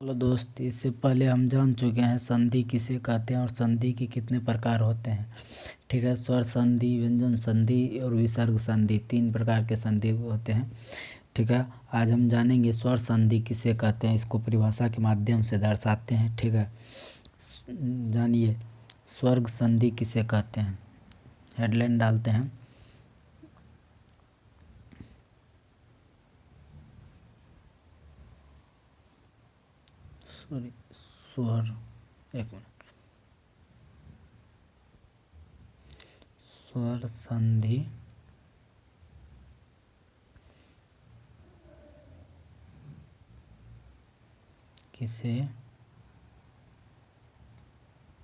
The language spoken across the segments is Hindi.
हेलो दोस्त, इससे पहले हम जान चुके हैं संधि किसे कहते हैं और संधि के कितने प्रकार होते हैं। ठीक है, स्वर संधि, व्यंजन संधि और विसर्ग संधि, 3 प्रकार के संधि होते हैं। ठीक है, आज हम जानेंगे स्वर संधि किसे कहते हैं, इसको परिभाषा के माध्यम से दर्शाते हैं। ठीक है, जानिए स्वर संधि किसे कहते हैं। हेडलाइन डालते हैं। स्वर, एक मिनट। स्वर संधि किसे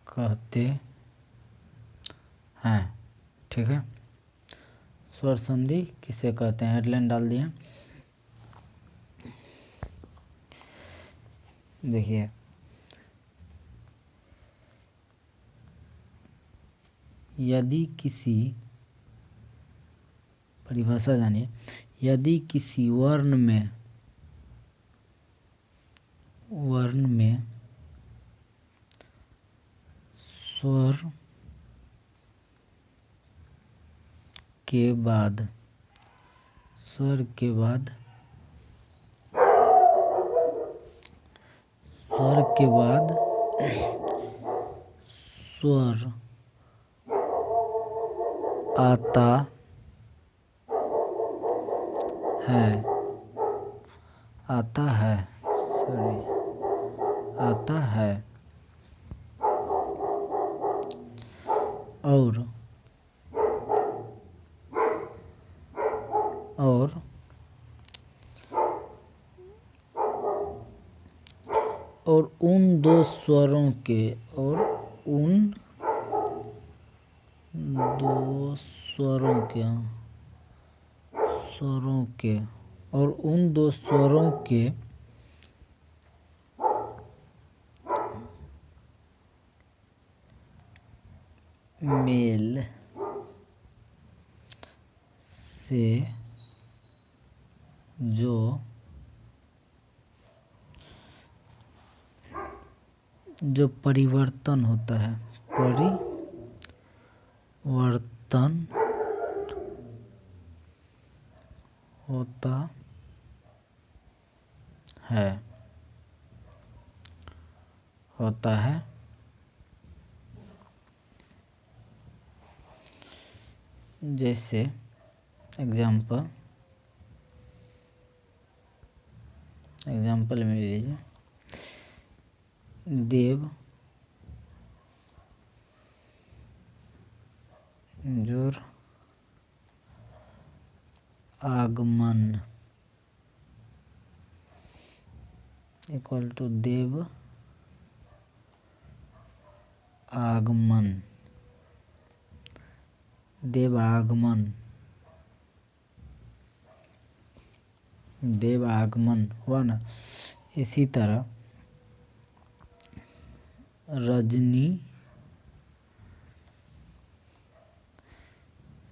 कहते हैं। ठीक है, स्वर संधि किसे कहते हैं, हेडलाइन डाल दिए। देखिए, यदि किसी, परिभाषा जानिए, यदि किसी वर्ण में स्वर के बाद स्वर आता है और उन दो स्वरों के और उन दो स्वरों के मेल से जो परिवर्तन होता है, होता है जैसे एग्जाम्पल में लीजिए, देव जोर आगमन इक्वल टू देव आगमन हुआ ना। इसी तरह रजनी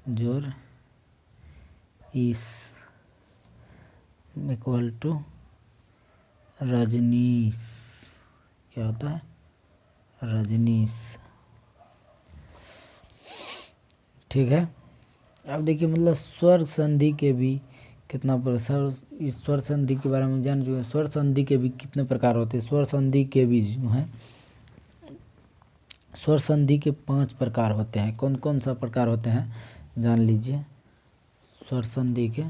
जोर इस इक्वल टू रजनीश, क्या होता है, रजनीश। ठीक है, अब देखिए, मतलब स्वर संधि के भी कितना प्रकार, इस स्वर संधि के बारे में जान चुके। स्वर संधि के भी कितने प्रकार होते हैं। स्वर संधि के भी जो है, स्वर संधि के 5 प्रकार होते हैं। कौन कौन सा प्रकार होते हैं जान लीजिए। स्वर संधि के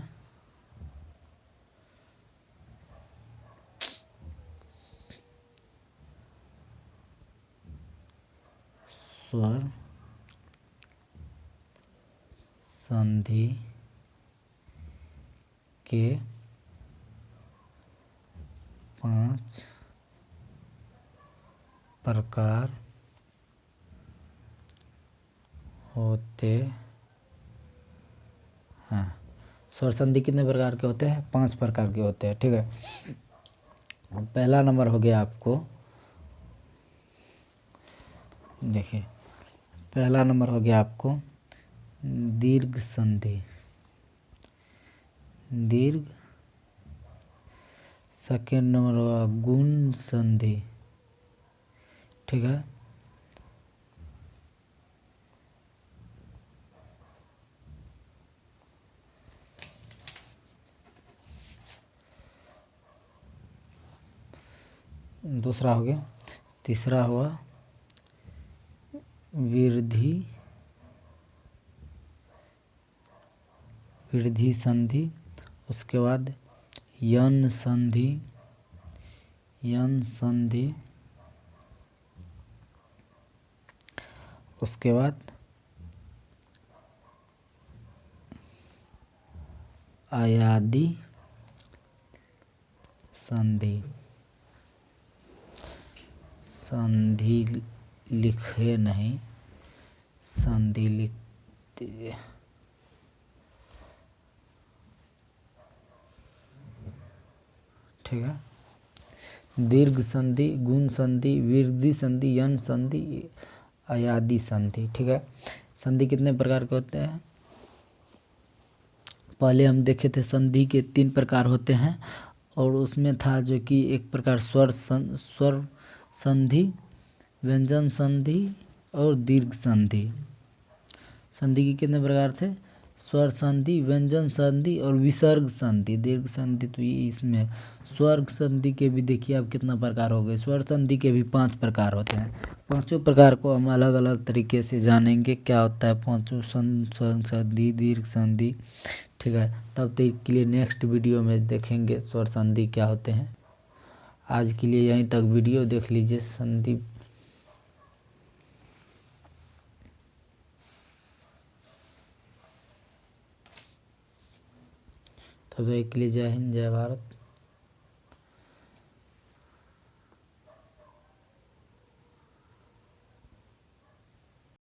स्वर संधि के 5 प्रकार होते हैं। स्वर संधि कितने प्रकार के होते हैं, 5 प्रकार के होते हैं। ठीक है, पहला नंबर हो गया आपको, देखिए पहला नंबर हो गया आपको दीर्घ संधि। सेकेंड नंबर हुआ गुण संधि। ठीक है, दूसरा हो गया। तीसरा हुआ वृद्धि संधि। उसके बाद यन संधि। उसके बाद आयादी संधि। संधि लिखे नहीं, संधि लिखते। ठीक है, दीर्घ संधि, गुण संधि, वृद्धि संधि, यन संधि, आयादी संधि। ठीक है, संधि कितने प्रकार के होते हैं? पहले हम देखे थे संधि के 3 प्रकार होते हैं, और उसमें था जो कि एक प्रकार स्वर संधि, व्यंजन संधि और दीर्घ संधि। संधि के कितने प्रकार थे? स्वर संधि, व्यंजन संधि और विसर्ग संधि। दीर्घ संधि तो ये इसमें स्वर संधि के भी देखिए अब कितना प्रकार हो गए। स्वर संधि के भी 5 प्रकार होते हैं। पांचों प्रकार को हम अलग अलग तरीके से जानेंगे क्या होता है पांचों संधि, दीर्घ संधि। ठीक है, तब तक के लिए नेक्स्ट वीडियो में देखेंगे स्वर संधि क्या होते हैं। आज के लिए यहीं तक वीडियो देख लीजिए। संधि तब तक के लिए जय हिंद, जय भारत।